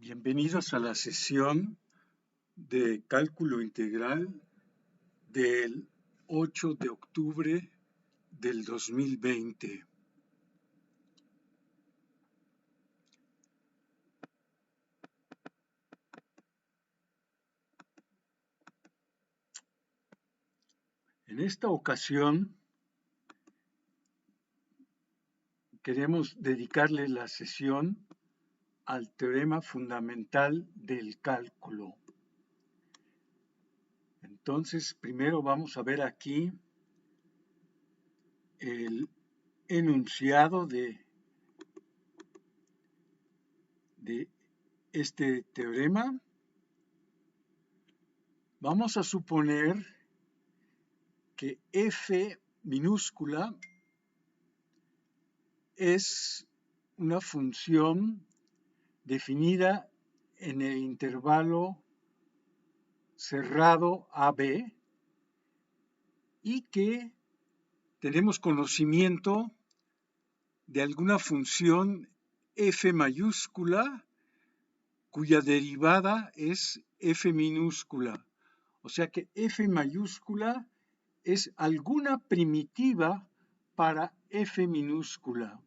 Bienvenidos a la sesión de cálculo integral del 8 de octubre del 2020. En esta ocasión queremos dedicarle la sesión al teorema fundamental del cálculo. Entonces, primero vamos a ver aquí el enunciado de este teorema. Vamos a suponer que F minúscula es una función definida en el intervalo cerrado AB y que tenemos conocimiento de alguna función F mayúscula cuya derivada es F minúscula. O sea que F mayúscula es alguna primitiva para F minúscula.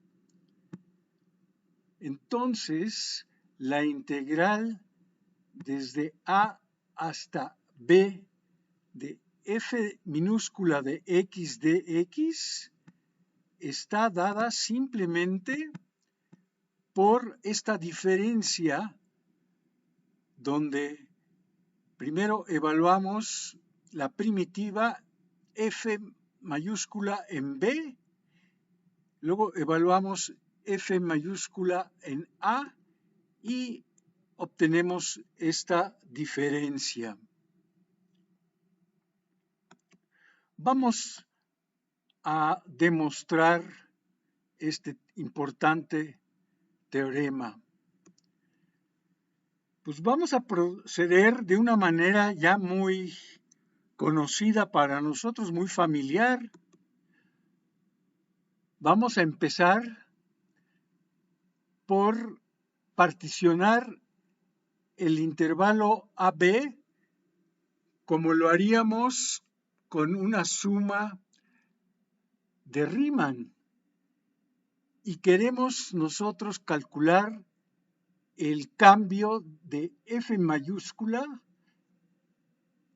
Entonces, la integral desde A hasta B de F minúscula de x dx está dada simplemente por esta diferencia donde primero evaluamos la primitiva F mayúscula en B, luego evaluamos F mayúscula en A y obtenemos esta diferencia. Vamos a demostrar este importante teorema. Pues vamos a proceder de una manera ya muy conocida para nosotros, muy familiar. Vamos a empezar por particionar el intervalo AB como lo haríamos con una suma de Riemann. Y queremos nosotros calcular el cambio de F mayúscula,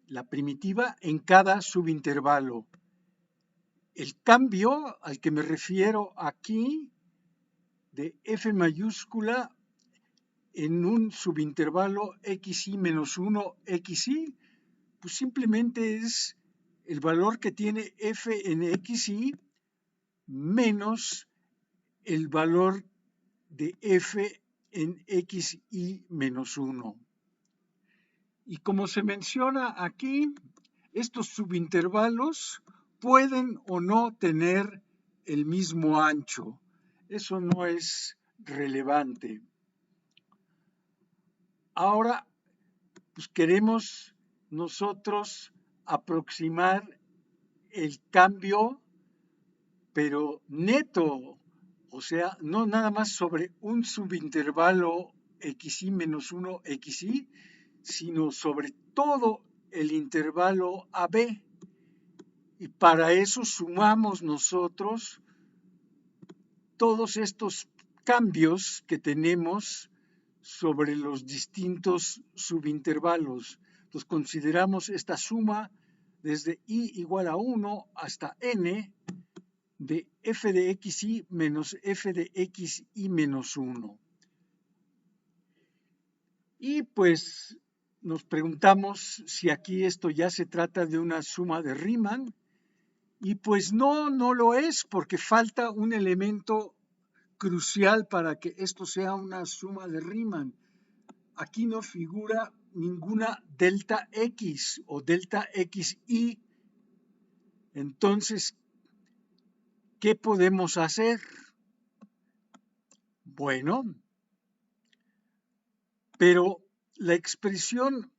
la primitiva, en cada subintervalo. El cambio al que me refiero aquí de F mayúscula en un subintervalo xy menos 1 xy, pues simplemente es el valor que tiene F en xy menos el valor de F en xy menos 1. Y como se menciona aquí, estos subintervalos pueden o no tener el mismo ancho. Eso no es relevante. Ahora, pues queremos nosotros aproximar el cambio, pero neto, o sea, no nada más sobre un subintervalo xy menos 1 xy, sino sobre todo el intervalo AB. Y para eso sumamos nosotros todos estos cambios que tenemos sobre los distintos subintervalos. Entonces consideramos esta suma desde i igual a 1 hasta n de f de xy menos f de xy menos 1. Y pues nos preguntamos si aquí esto ya se trata de una suma de Riemann. Y pues no lo es, porque falta un elemento crucial para que esto sea una suma de Riemann. Aquí no figura ninguna delta x o delta xy. Entonces, ¿qué podemos hacer? Bueno, pero la expresión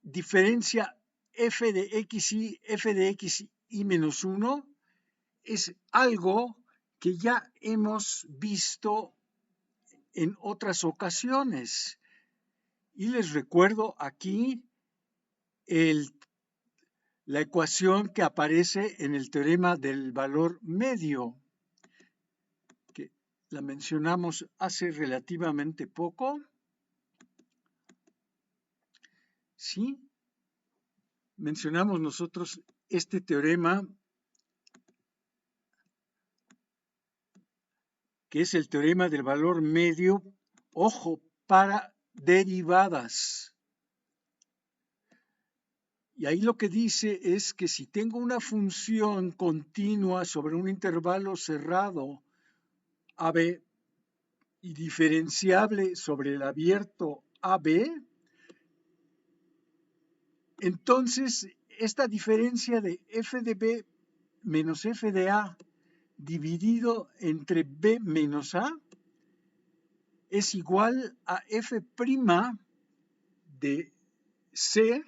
diferencia f de xy menos 1 es algo que ya hemos visto en otras ocasiones. Y les recuerdo aquí la ecuación que aparece en el teorema del valor medio, que la mencionamos hace relativamente poco. ¿Sí? Mencionamos nosotros este teorema, que es el teorema del valor medio, ojo, para derivadas. Y ahí lo que dice es que si tengo una función continua sobre un intervalo cerrado AB y diferenciable sobre el abierto AB, entonces esta diferencia de f de b menos f de a dividido entre b menos a es igual a f' de c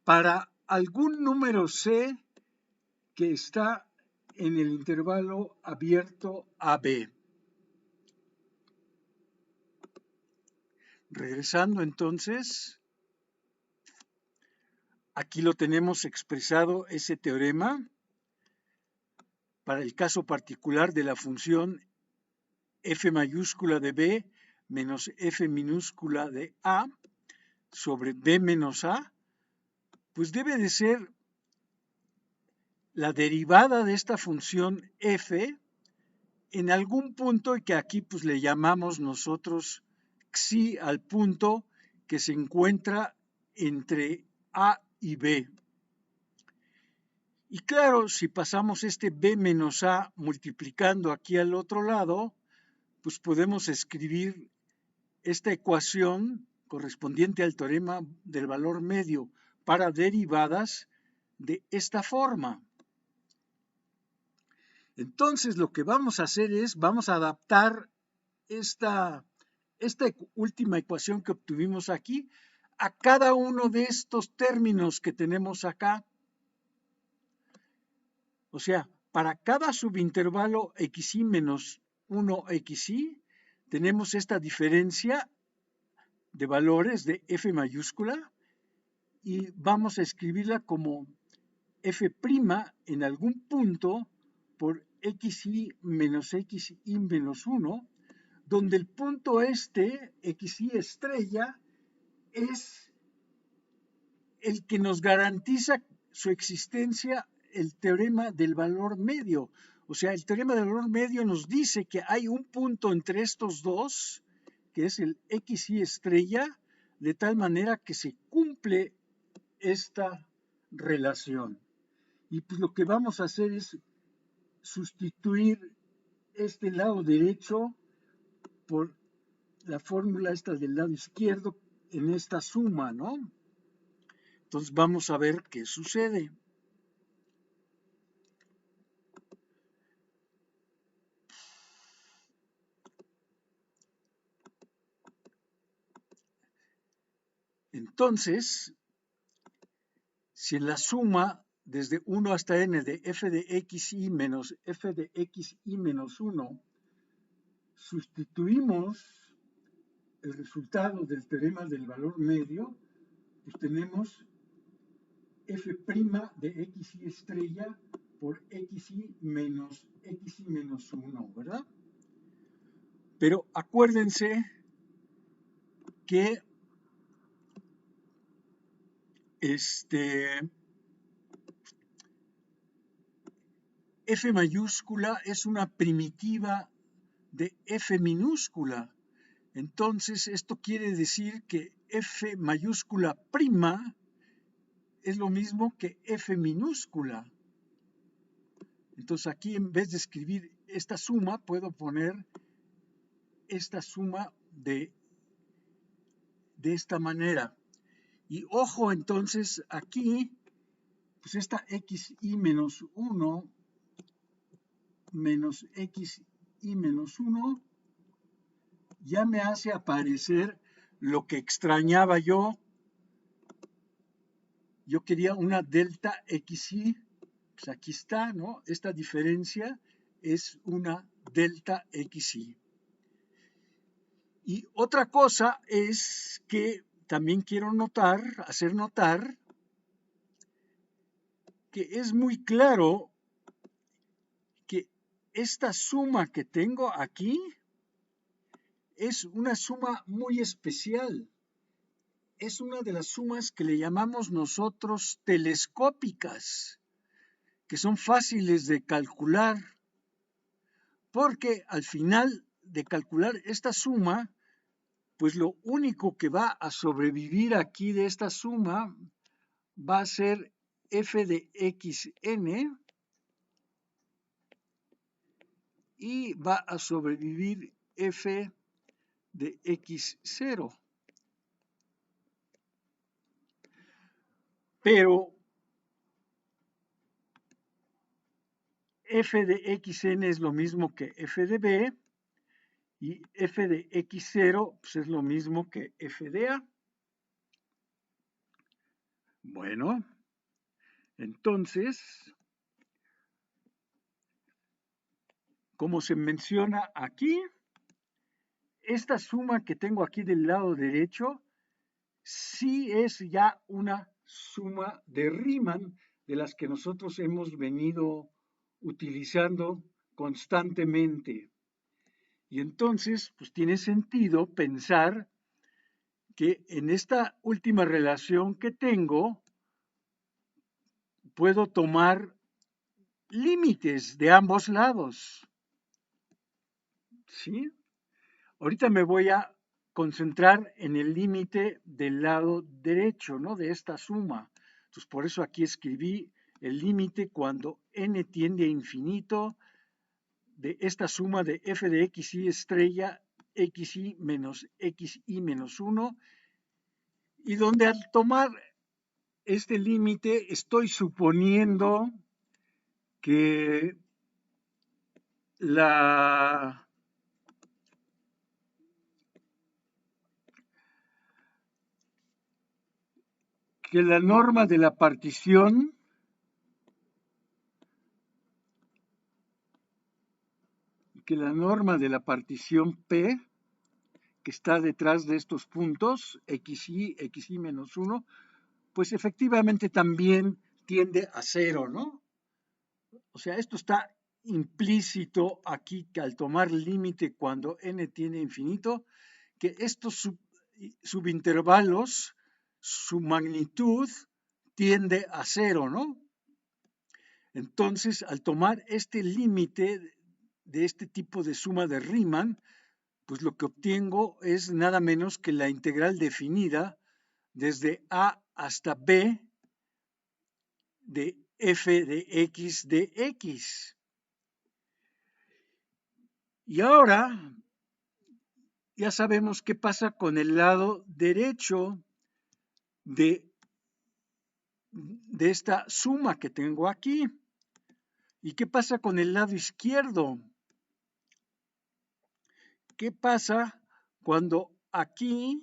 para algún número c que está en el intervalo abierto AB. Regresando entonces, aquí lo tenemos expresado ese teorema para el caso particular de la función f mayúscula de b menos f minúscula de a sobre b menos a, pues debe de ser la derivada de esta función f en algún punto, y que aquí pues le llamamos nosotros xi al punto que se encuentra entre a y b. Y claro, si pasamos este b menos a multiplicando aquí al otro lado, pues podemos escribir esta ecuación correspondiente al teorema del valor medio para derivadas de esta forma. Entonces lo que vamos a hacer es, vamos a adaptar esta última ecuación que obtuvimos aquí a cada uno de estos términos que tenemos acá. O sea, para cada subintervalo xi menos 1xi, tenemos esta diferencia de valores de f mayúscula y vamos a escribirla como f' en algún punto por xi menos 1, donde el punto este, xi estrella, es el que nos garantiza su existencia, el teorema del valor medio. O sea, el teorema del valor medio nos dice que hay un punto entre estos dos, que es el xi estrella, de tal manera que se cumple esta relación. Y pues lo que vamos a hacer es sustituir este lado derecho por la fórmula esta del lado izquierdo en esta suma, ¿no? Entonces vamos a ver qué sucede. Entonces, si en la suma desde 1 hasta n de f de xi menos f de xi menos 1 sustituimos el resultado del teorema del valor medio, pues tenemos f' de xi estrella por xi menos 1, ¿verdad? Pero acuérdense que f mayúscula es una primitiva de f minúscula. Entonces, esto quiere decir que f mayúscula prima es lo mismo que f minúscula. Entonces, aquí en vez de escribir esta suma, puedo poner esta suma de esta manera. Y ojo, entonces, aquí, pues esta xi menos 1 menos xi menos 1 ya me hace aparecer lo que extrañaba yo. Yo quería una delta xi, pues aquí está, ¿no? Esta diferencia es una delta xi. Y otra cosa es que también quiero hacer notar, que es muy claro que esta suma que tengo aquí es una suma muy especial. Es una de las sumas que le llamamos nosotros telescópicas, que son fáciles de calcular, porque al final de calcular esta suma, pues lo único que va a sobrevivir aquí de esta suma va a ser f de xn y va a sobrevivir f de x0. Pero f de xn es lo mismo que f de b y f de x0 pues es lo mismo que f de a. Bueno, entonces, como se menciona aquí, esta suma que tengo aquí del lado derecho sí es ya una suma de Riemann de las que nosotros hemos venido utilizando constantemente. Y entonces, pues tiene sentido pensar que en esta última relación que tengo, puedo tomar límites de ambos lados. ¿Sí? Ahorita me voy a concentrar en el límite del lado derecho, ¿no? De esta suma. Entonces, por eso aquí escribí el límite cuando n tiende a infinito de esta suma de f de xy estrella xy menos 1, y donde al tomar este límite estoy suponiendo que la norma de la partición P, que está detrás de estos puntos, xy menos 1, pues efectivamente también tiende a 0, ¿no? O sea, esto está implícito aquí, que al tomar límite cuando n tiene infinito, que estos subintervalos, su magnitud tiende a 0, ¿no? Entonces, al tomar este límite de este tipo de suma de Riemann, pues lo que obtengo es nada menos que la integral definida desde a hasta b de f de x de x. Y ahora ya sabemos qué pasa con el lado derecho de esta suma que tengo aquí. ¿Y qué pasa con el lado izquierdo? ¿Qué pasa cuando aquí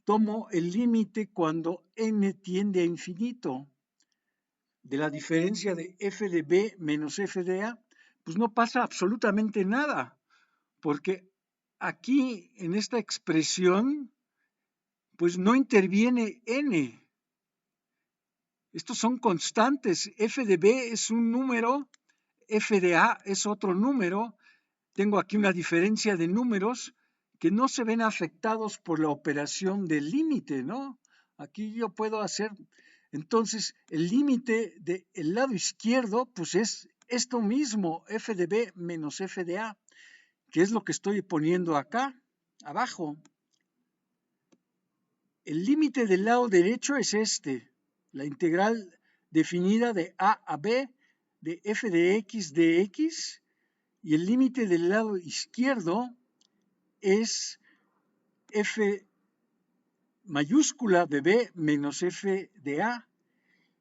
tomo el límite cuando n tiende a infinito? De la diferencia de f de b menos f de a, pues no pasa absolutamente nada, porque aquí en esta expresión, pues no interviene n. Estos son constantes. F de b es un número, f de a es otro número. Tengo aquí una diferencia de números que no se ven afectados por la operación del límite, ¿no? Aquí yo puedo hacer, entonces, el límite del lado izquierdo, pues es esto mismo, f de b menos f de a, que es lo que estoy poniendo acá, abajo. El límite del lado derecho es este, la integral definida de a a b de f de x, y el límite del lado izquierdo es f mayúscula de b menos f de a,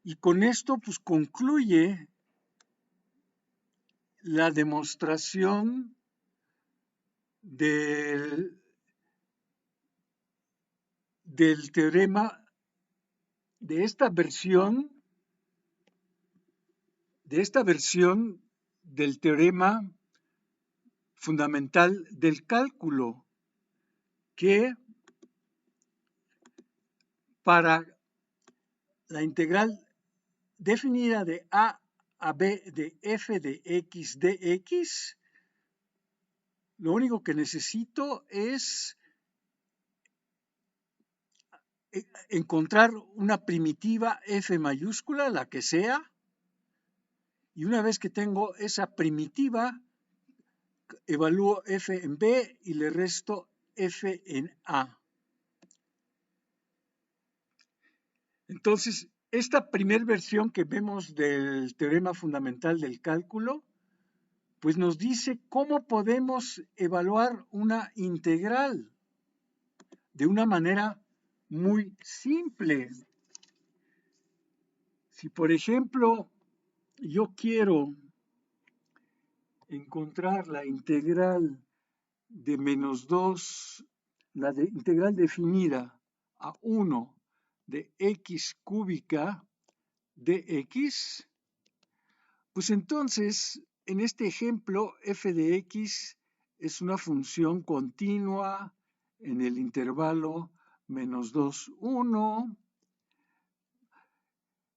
y con esto pues concluye la demostración del teorema de esta versión del teorema fundamental del cálculo. que para la integral definida de a b de f de x dx, lo único que necesito es encontrar una primitiva f mayúscula, la que sea, y una vez que tengo esa primitiva, evalúo f en b y le resto f en a. Entonces, esta primera versión que vemos del teorema fundamental del cálculo, pues nos dice cómo podemos evaluar una integral de una manera muy simple. Si, por ejemplo, yo quiero encontrar la integral de menos 2, la integral definida a 1 de x cúbica dx, pues entonces, en este ejemplo, f de x es una función continua en el intervalo menos 2, 1.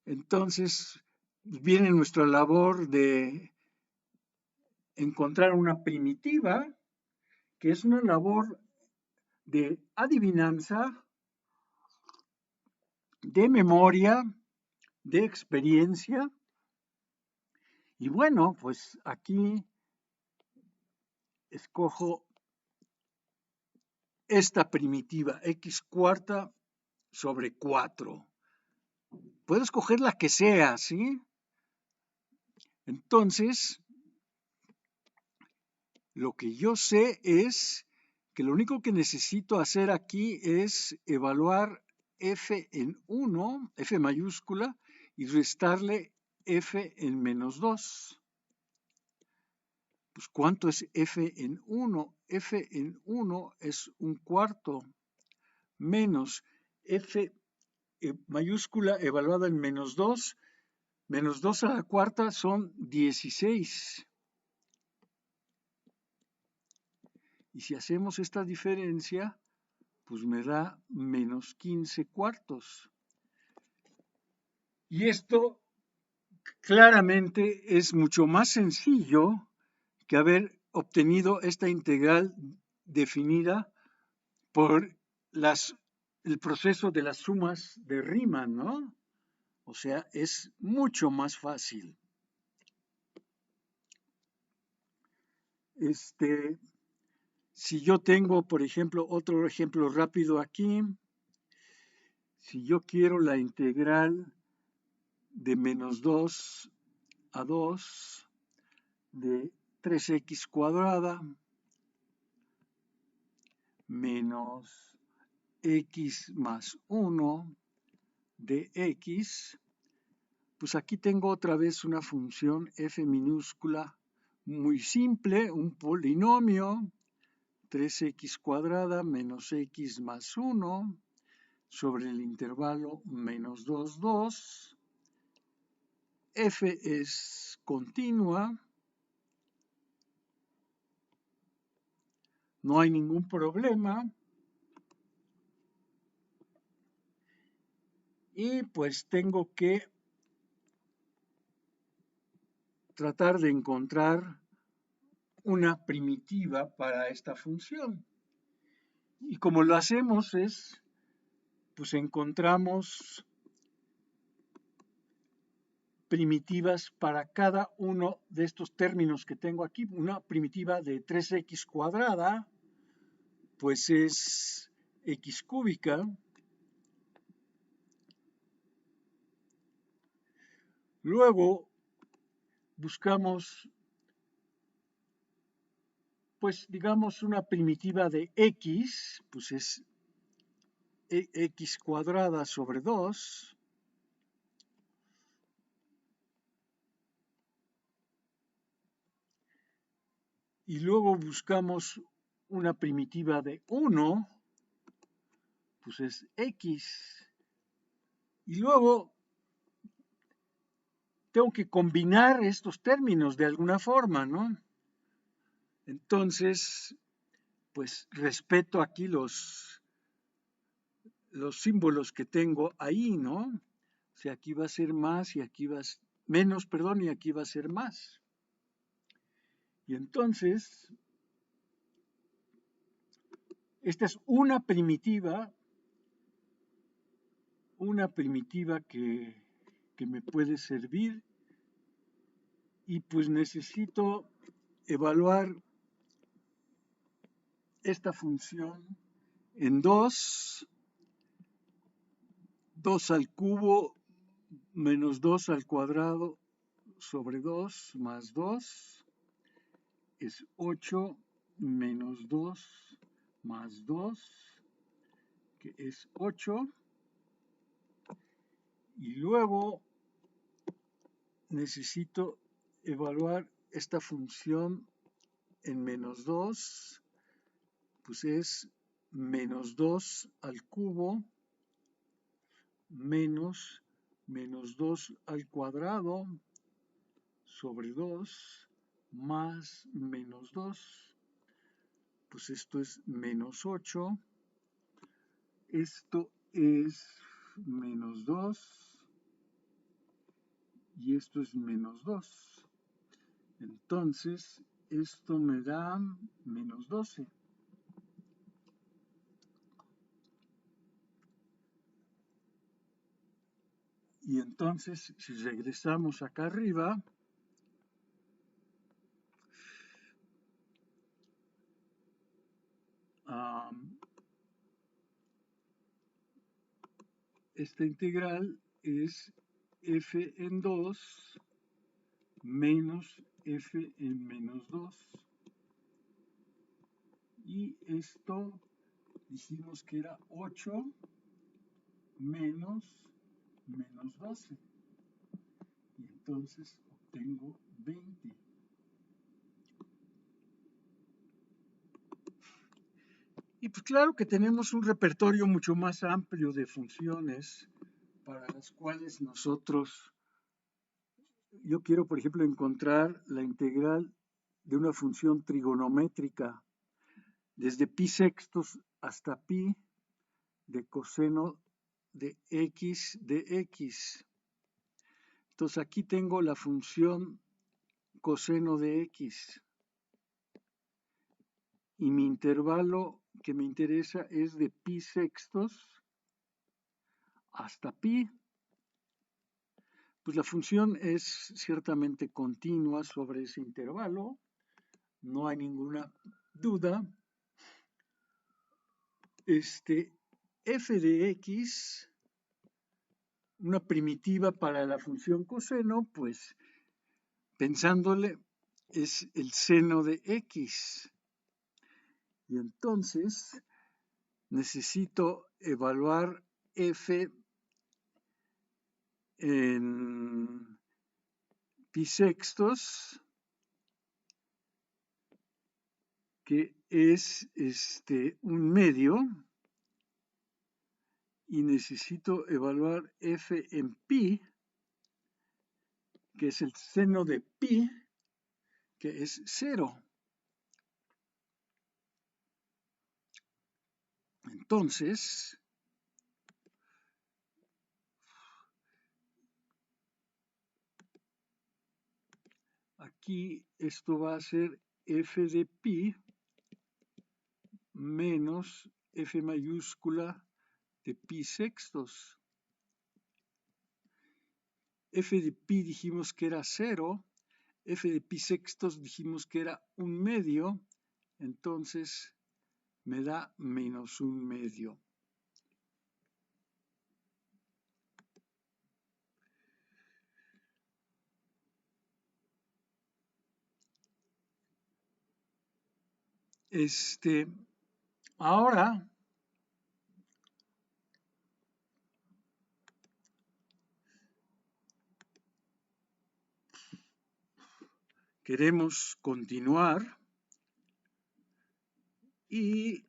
Entonces, viene nuestra labor de encontrar una primitiva, que es una labor de adivinanza, de memoria, de experiencia. Y bueno, pues aquí escojo esta primitiva, x cuarta sobre 4. Puedo escoger la que sea, ¿sí? Entonces, lo que yo sé es que lo único que necesito hacer aquí es evaluar f en 1, f mayúscula, y restarle f en menos 2. Pues, ¿cuánto es f en 1? F en 1 es un cuarto menos f mayúscula evaluada en menos 2. Menos 2 a la cuarta son 16. Y si hacemos esta diferencia, pues me da menos 15 cuartos. Y esto claramente es mucho más sencillo que haber obtenido esta integral definida por el proceso de las sumas de Riemann, ¿no? O sea, es mucho más fácil. Si yo tengo, por ejemplo, otro ejemplo rápido aquí, si yo quiero la integral de menos 2 a 2 de 3x cuadrada menos x más 1 de x, pues aquí tengo otra vez una función f minúscula muy simple, un polinomio, 3x cuadrada menos x más 1 sobre el intervalo menos 2, 2. F es continua, no hay ningún problema. Y pues tengo que tratar de encontrar una primitiva para esta función. Y como lo hacemos es, pues encontramos primitivas para cada uno de estos términos que tengo aquí. Una primitiva de 3x cuadrada, pues es x cúbica. Luego buscamos, pues digamos, una primitiva de x, pues es x cuadrada sobre 2. Y luego buscamos una primitiva de 1, pues es x. Y luego tengo que combinar estos términos de alguna forma, ¿no? Entonces, pues respeto aquí los símbolos que tengo ahí, ¿no? O sea, aquí va a ser más y aquí va a ser menos, perdón, y aquí va a ser más. Y entonces, esta es una primitiva que me puede servir y pues necesito evaluar esta función en 2 al cubo menos 2 al cuadrado sobre 2 más 2 es 8 menos 2 más 2, que es 8. Y luego necesito evaluar esta función en menos 2, pues es menos 2 al cubo menos 2 al cuadrado sobre 2 más menos 2. Pues esto es menos 8. Esto es menos 2 y esto es menos 2. Entonces, esto me da menos 12. Y entonces, si regresamos acá arriba, esta integral es f en 2 menos f en menos 2. Y esto dijimos que era 8 menos 12. Y entonces obtengo 20. Y pues claro que tenemos un repertorio mucho más amplio de funciones para las cuales yo quiero, por ejemplo, encontrar la integral de una función trigonométrica desde pi sextos hasta pi de coseno de x de x. Entonces aquí tengo la función coseno de x. Y mi intervalo que me interesa es de pi sextos hasta pi. Pues la función es ciertamente continua sobre ese intervalo, no hay ninguna duda. F de x, una primitiva para la función coseno, pues pensándole es el seno de x. Y entonces necesito evaluar f en pi sextos, que es un medio, y necesito evaluar f en pi, que es el seno de pi, que es 0. Entonces, aquí esto va a ser f de pi menos f mayúscula de pi sextos. F de pi dijimos que era 0, f de pi sextos dijimos que era un medio, entonces me da menos un medio. Ahora queremos continuar y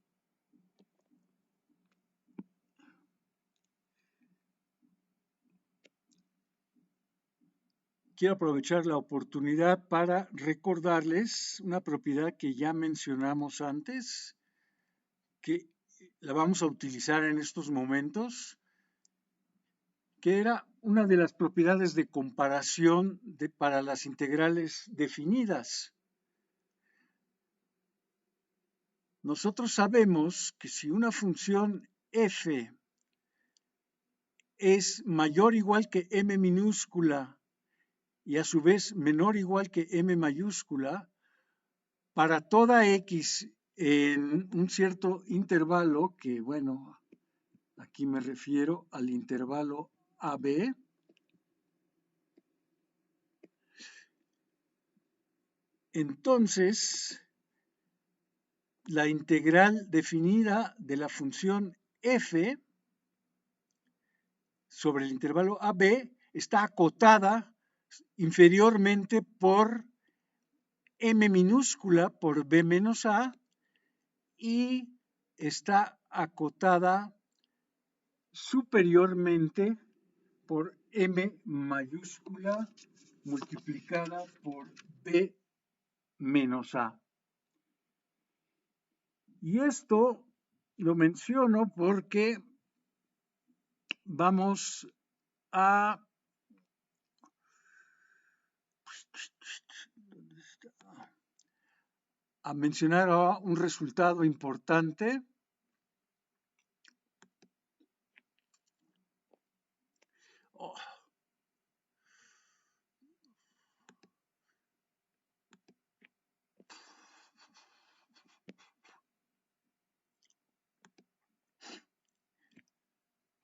quiero aprovechar la oportunidad para recordarles una propiedad que ya mencionamos antes, que la vamos a utilizar en estos momentos, que era una de las propiedades de comparación para las integrales definidas. Nosotros sabemos que si una función f es mayor o igual que m minúscula y a su vez menor o igual que m mayúscula, para toda x en un cierto intervalo, que bueno, aquí me refiero al intervalo AB, entonces la integral definida de la función f sobre el intervalo AB está acotada inferiormente por m minúscula por b menos a y está acotada superiormente por m mayúscula multiplicada por b menos a. Y esto lo menciono porque vamos a mencionar ahora un resultado importante.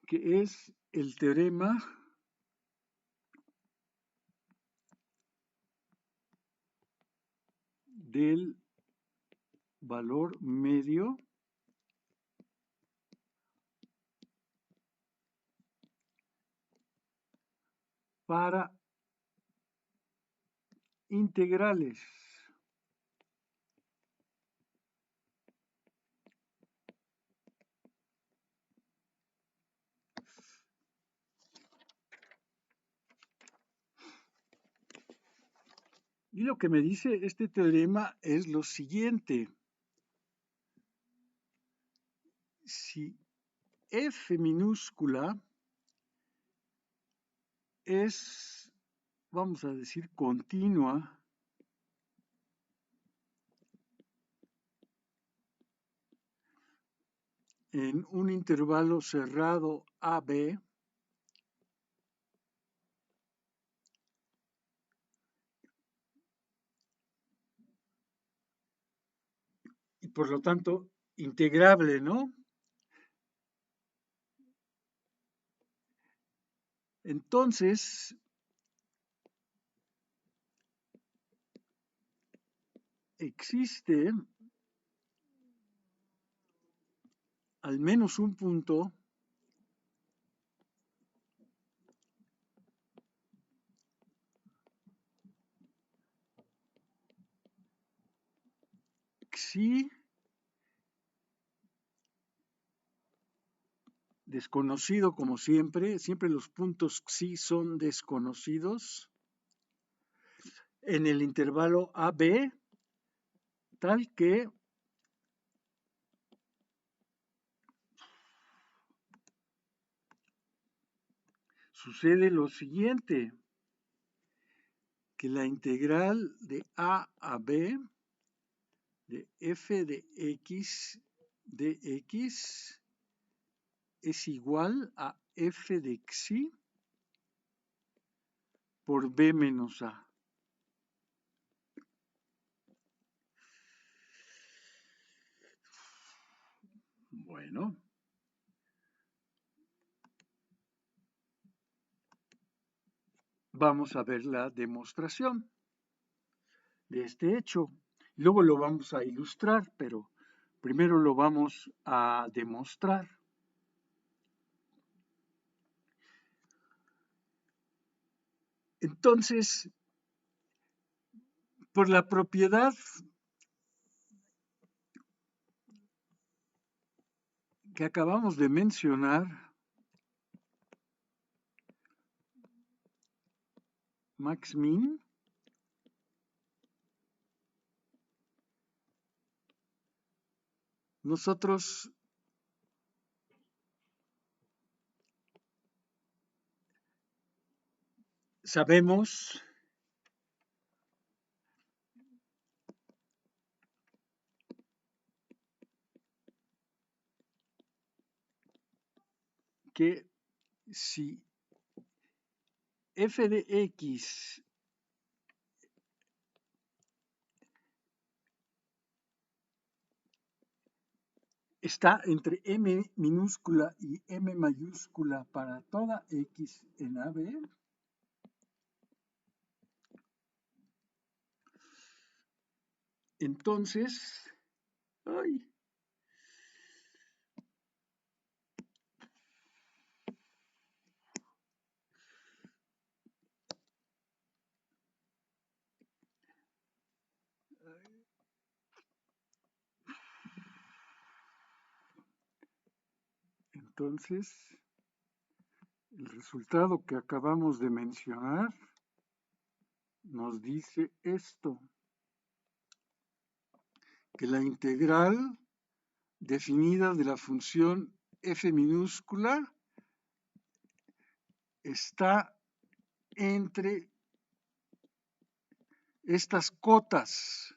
Que es el teorema del valor medio para integrales. Y lo que me dice este teorema es lo siguiente. Si f minúscula es, vamos a decir, continua, en un intervalo cerrado AB, y por lo tanto integrable, ¿no? Entonces, existe al menos un punto xi desconocido como siempre los puntos xi son desconocidos en el intervalo AB, tal que sucede lo siguiente, que la integral de A a B de f de x es igual a f de xi por b menos a. Bueno, vamos a ver la demostración de este hecho. Luego lo vamos a ilustrar, pero primero lo vamos a demostrar. Entonces, por la propiedad que acabamos de mencionar, max-min, nosotros sabemos que si f de x está entre m minúscula y m mayúscula para toda x en AB, entonces, ay, entonces el resultado que acabamos de mencionar nos dice esto, que la integral definida de la función f minúscula está entre estas cotas.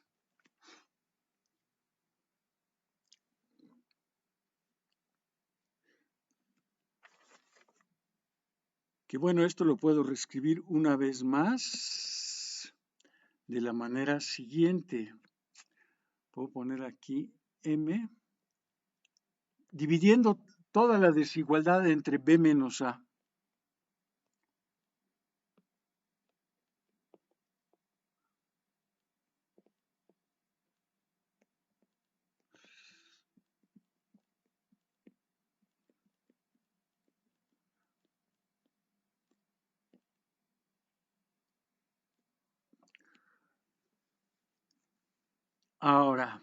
Que bueno, esto lo puedo reescribir una vez más de la manera siguiente. Puedo poner aquí m, dividiendo toda la desigualdad entre b menos a. Ahora,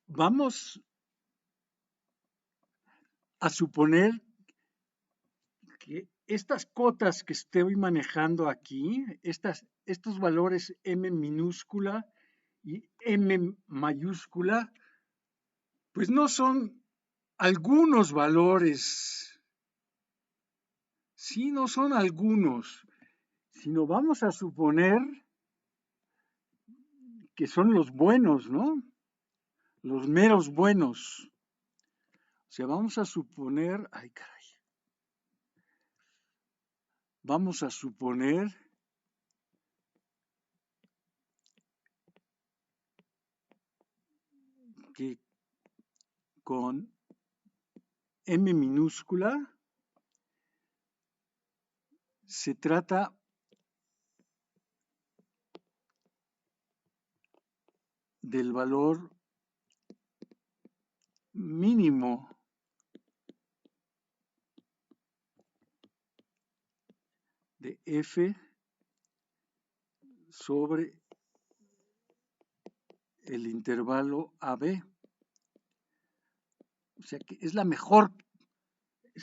vamos a suponer que estas cotas que estoy manejando aquí, estos valores m minúscula y m mayúscula, pues no son algunos valores, sí, no son algunos, sino vamos a suponer que son los buenos, ¿no? Los meros buenos. O sea, vamos a suponer, ay caray, vamos a suponer que con m minúscula se trata del valor mínimo de f sobre el intervalo AB. O sea que es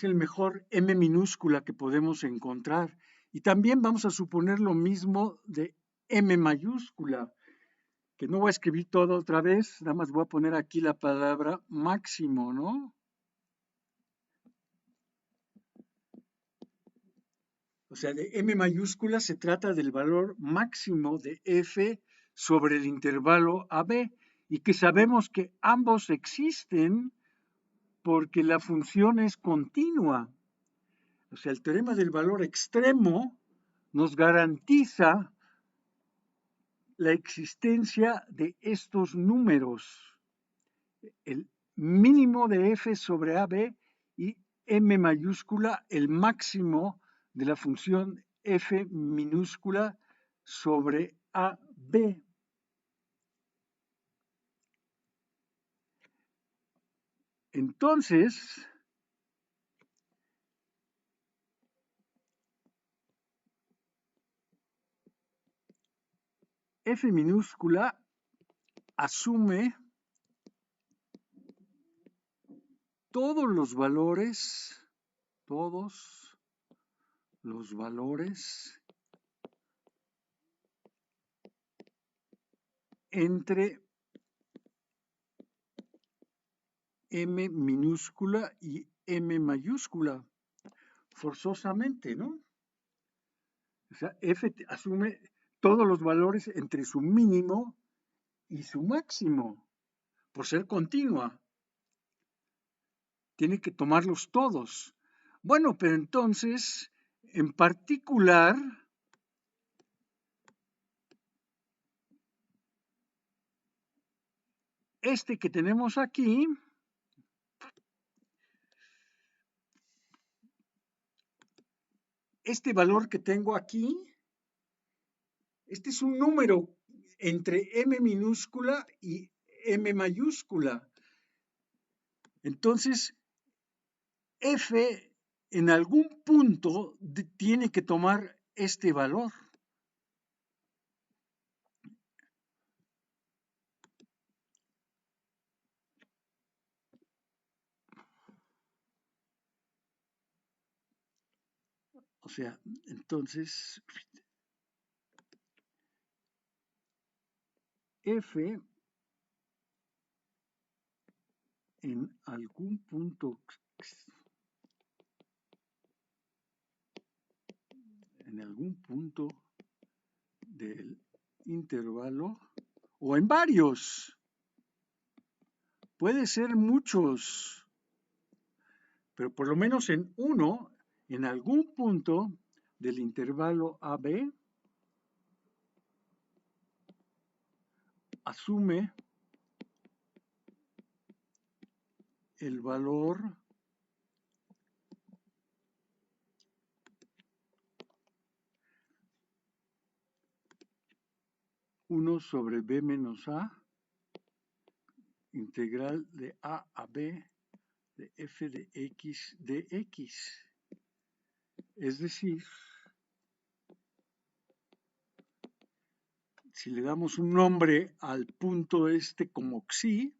el mejor m minúscula que podemos encontrar. Y también vamos a suponer lo mismo de m mayúscula, que no voy a escribir todo otra vez, nada más voy a poner aquí la palabra máximo, ¿no? O sea, de m mayúscula se trata del valor máximo de f sobre el intervalo AB y que sabemos que ambos existen porque la función es continua. O sea, el teorema del valor extremo nos garantiza la existencia de estos números, el mínimo de f sobre AB y m mayúscula, el máximo de la función f minúscula sobre AB. Entonces, f minúscula asume todos los valores entre M minúscula y M mayúscula, forzosamente, ¿no? O sea, F asume todos los valores entre su mínimo y su máximo, por ser continua. Tiene que tomarlos todos. Bueno, pero entonces, en particular, este que tenemos aquí, este valor que tengo aquí, este es un número entre M minúscula y M mayúscula. Entonces, F en algún punto tiene que tomar este valor. O sea, entonces, F en algún punto del intervalo o en varios, puede ser muchos, pero por lo menos en uno, en algún punto del intervalo AB, asume el valor uno sobre B menos A, integral de A a B de f de x de x. Es decir, si le damos un nombre al punto este como xi,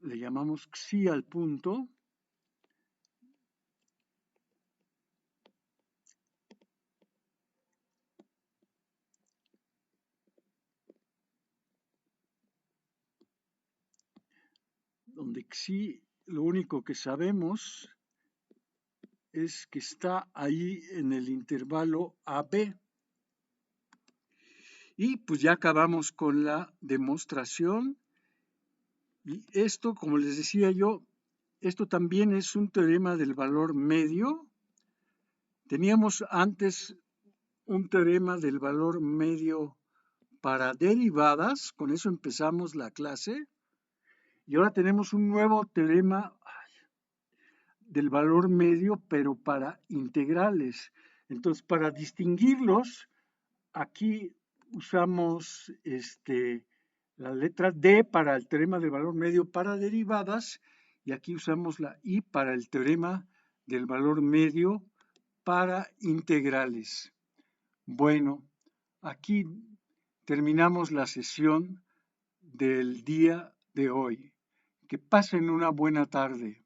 le llamamos xi al punto, donde xi lo único que sabemos es que está ahí en el intervalo AB. Y pues ya acabamos con la demostración. Y esto, como les decía yo, esto también es un teorema del valor medio. Teníamos antes un teorema del valor medio para derivadas, con eso empezamos la clase. Y ahora tenemos un nuevo teorema del valor medio, pero para integrales. Entonces, para distinguirlos, aquí usamos la letra D para el teorema del valor medio para derivadas y aquí usamos la I para el teorema del valor medio para integrales. Bueno, aquí terminamos la sesión del día de hoy. Que pasen una buena tarde.